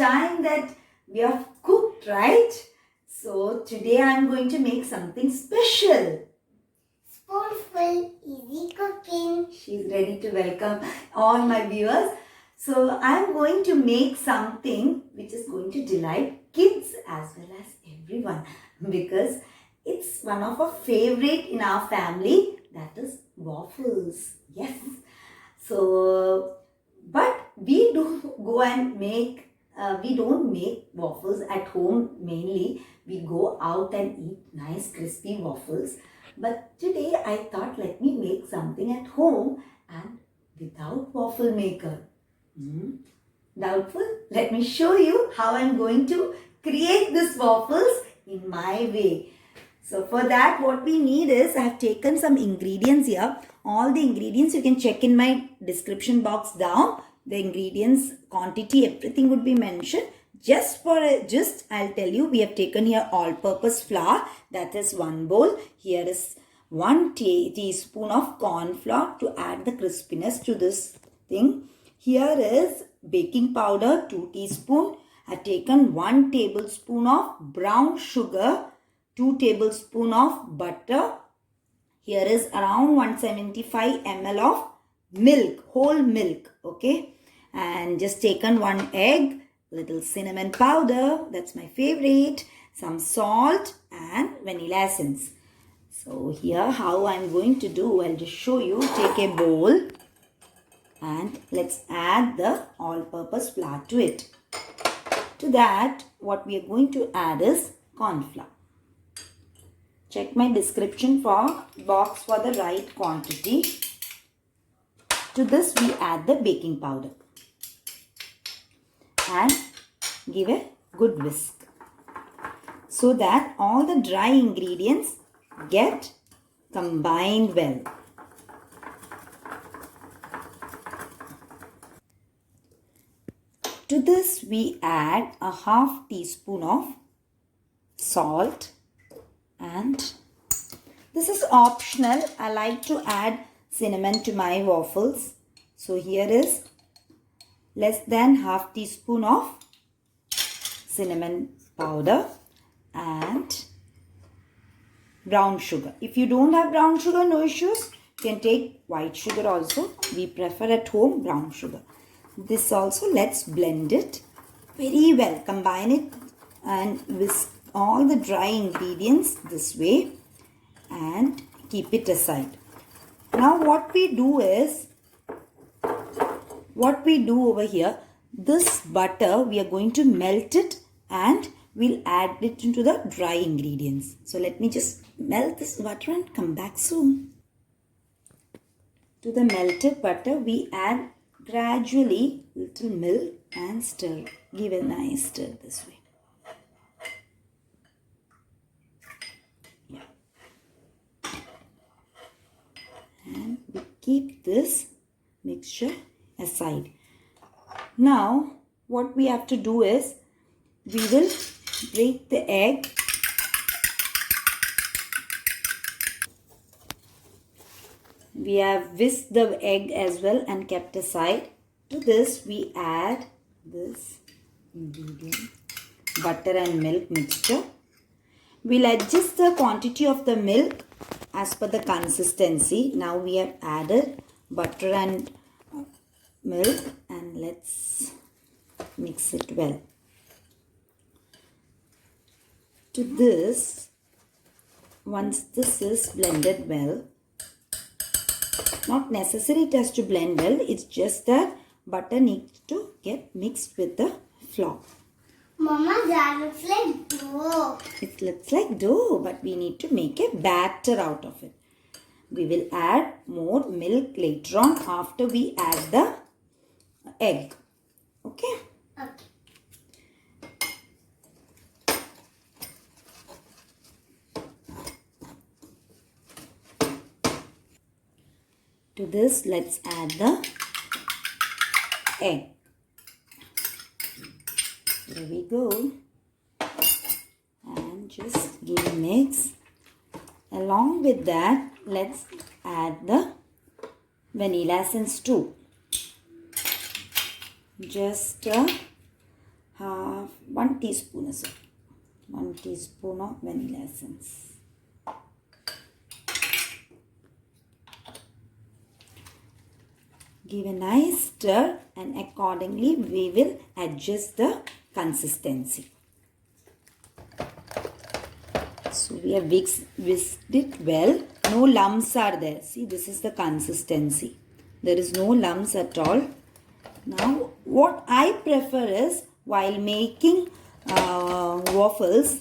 time that we have cooked, right? So today I am going to make something special. Spoonful easy cooking. She's ready to welcome all my viewers. So I am going to make something which is going to delight kids as well as everyone, because it's one of our favorite in our family, that is waffles. Yes. So, but we do go and make, we don't make waffles at home mainly. We go out and eat nice crispy waffles. But today I thought, let me make something at home and without waffle maker. Doubtful? Let me show you how I'm going to create this waffles in my way. So for that, what we need is, I have taken some ingredients here. All the ingredients you can check in my description box down. The ingredients, quantity, everything would be mentioned. I'll tell you, we have taken here all-purpose flour. That is 1 bowl. Here is 1 teaspoon of corn flour to add the crispiness to this thing. Here is baking powder, 2 teaspoons. I have taken 1 tablespoon of brown sugar, 2 tablespoons of butter. Here is around 175 ml of milk, whole milk, okay? And just taken 1 egg, little cinnamon powder, that's my favorite, some salt and vanilla essence. So here how I'm going to do, I'll just show you. Take a bowl and let's add the all-purpose flour to it. To that, what we are going to add is corn flour. Check my description box for the right quantity. To this we add the baking powder and give a good whisk so that all the dry ingredients get combined well. To this we add a half teaspoon of salt, and this is optional. I like to add cinnamon to my waffles. So here is less than half teaspoon of cinnamon powder and brown sugar. If you don't have brown sugar, no issues. You can take white sugar also. We prefer at home brown sugar. This also, let's blend it very well. Combine it and whisk all the dry ingredients this way and keep it aside. Now what we do over here, this butter, we are going to melt it and we'll add it into the dry ingredients. So let me just melt this butter and come back soon. To the melted butter, we add gradually little milk and stir. Give a nice stir this way. Yeah. And we keep this mixture aside. Now what we have to do is, we will break the egg. We have whisked the egg as well and kept aside. To this we add this ingredient, butter and milk mixture. We'll adjust the quantity of the milk as per the consistency. Now we have added butter and milk and let's mix it well. To this, once this is blended well, not necessary it has to blend well, it's just that butter needs to get mixed with the flour. Mama, that looks like dough. It looks like dough, but we need to make a batter out of it. We will add more milk later on after we add the egg. Okay? Okay. To this, let's add the egg. There we go. And just give a mix. Along with that, let's add the vanilla essence too. Just 1 teaspoon is 1 teaspoon of vanilla essence. Give a nice stir and accordingly we will adjust the consistency. So we have whisked it well. No lumps are there. See, this is the consistency. There is no lumps at all. Now what I prefer is while making waffles,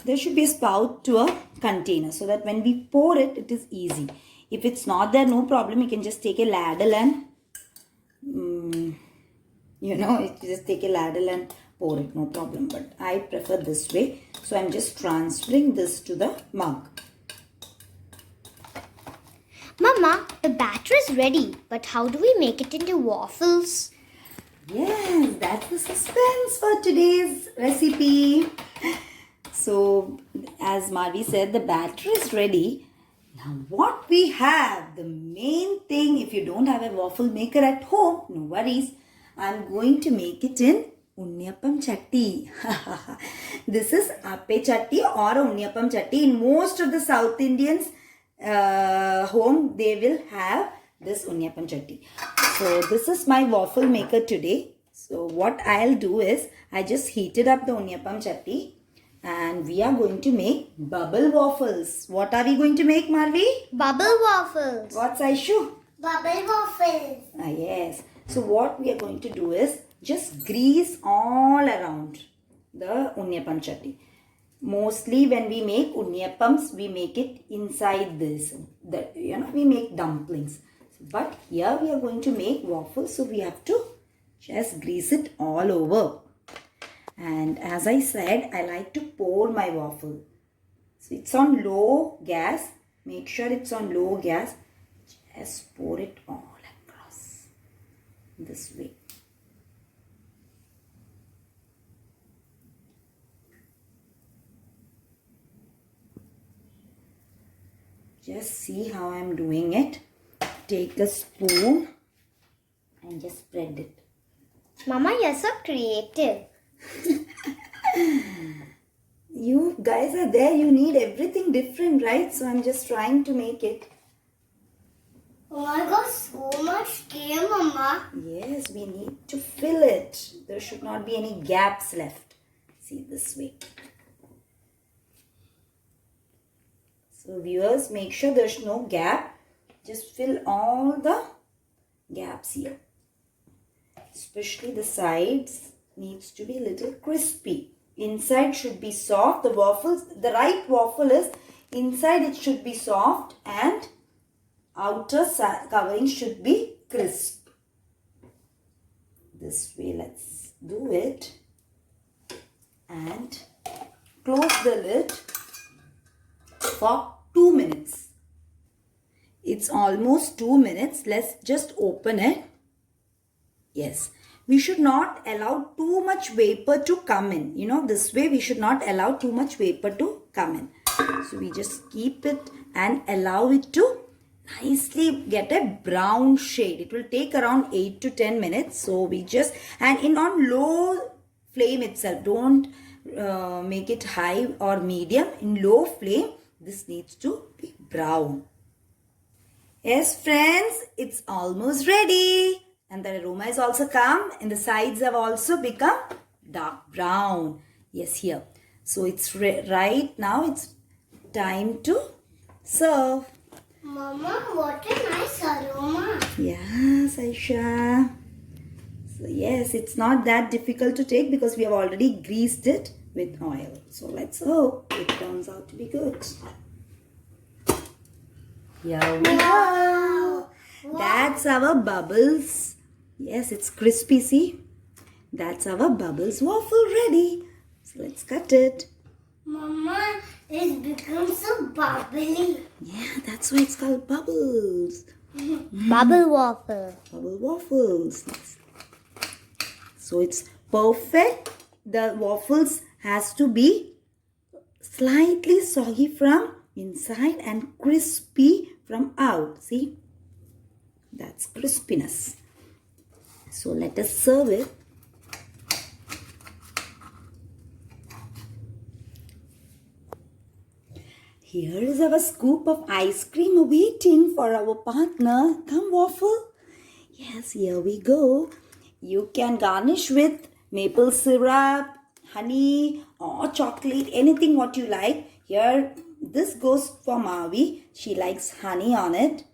there should be a spout to a container so that when we pour it, it is easy. If it's not there, no problem. You can just take a ladle and, just take a ladle and pour it. No problem. But I prefer this way. So I'm just transferring this to the mug. Mama, the batter is ready. But how do we make it into waffles? Yes, that's the suspense for today's recipe. So, as Marvi said, the batter is ready. Now, what we have, the main thing, if you don't have a waffle maker at home, no worries. I'm going to make it in Unniyappam chatti. This is appe chatti or Unniyappam chatti. In most of the South Indians' home, they will have this Unniyappam chatti. So, this is my waffle maker today. So, what I'll do is, I just heated up the Unniyappam chatti. And we are going to make bubble waffles. What are we going to make, Marvi? Bubble waffles. What's Aishu? Bubble waffles. Yes. So what we are going to do is just grease all around the Unniyappam chatti. Mostly when we make Unniyappams, we make it inside this. We make dumplings. But here we are going to make waffles. So we have to just grease it all over. And as I said, I like to pour my waffle. So it's on low gas. Make sure it's on low gas. Just pour it all across this way. Just see how I'm doing it. Take a spoon and just spread it. Mama, you're so creative. You guys are there, you need everything different, right? So I'm just trying to make it. Oh my God, so much cream, Mama. Yes, we need to fill it. There should not be any gaps left. See, this way. So viewers, make sure there's no gap. Just fill all the gaps here. Especially the sides needs to be a little crispy. Inside should be soft. The right waffle is inside it should be soft and outer covering should be crisp. This way, let's do it. And close the lid for 2 minutes. It's almost 2 minutes. Let's just open it. Yes. We should not allow too much vapor to come in. This way we should not allow too much vapor to come in. So we just keep it and allow it to nicely get a brown shade. It will take around 8 to 10 minutes. So we just, and on low flame itself. Don't make it high or medium. In low flame, this needs to be brown. Yes, friends, it's almost ready. And the aroma is also come and the sides have also become dark brown. Yes, here. So it's right now it's time to serve. Mama, what a nice aroma. Yes, Aisha. So yes, it's not that difficult to take because we have already greased it with oil. So let's hope it turns out to be good. Here we go. That's our bubbles. Yes, it's crispy, see? That's our bubbles waffle ready. So let's cut it. Mama, it's become so bubbly. Yeah, that's why it's called bubbles. Bubble waffle. Bubble waffles. So it's perfect. The waffles has to be slightly soggy from inside and crispy from out. See? That's crispiness. So let us serve it. Here is our scoop of ice cream awaiting for our partner. Come, Waffle. Yes, here we go. You can garnish with maple syrup, honey, or chocolate, anything what you like. Here, this goes for Mavi. She likes honey on it.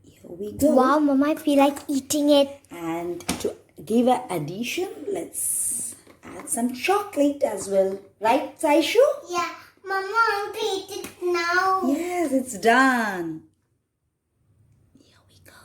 Here we go. Wow, Mama, I feel like eating it. And to give an addition, let's add some chocolate as well. Right, Saishu? Yeah, Mama, I want to eat it now. Yes, it's done. Here we go.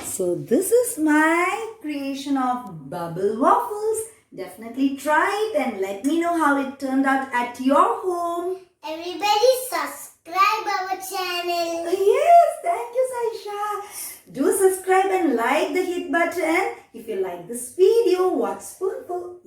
So this is my creation of bubble waffles. Definitely try it and let me know how it turned out at your home. Everybody subscribe our channel. Yes, thank you, Saisha. Do subscribe and like the hit button. If you like this video, watch Spoonful.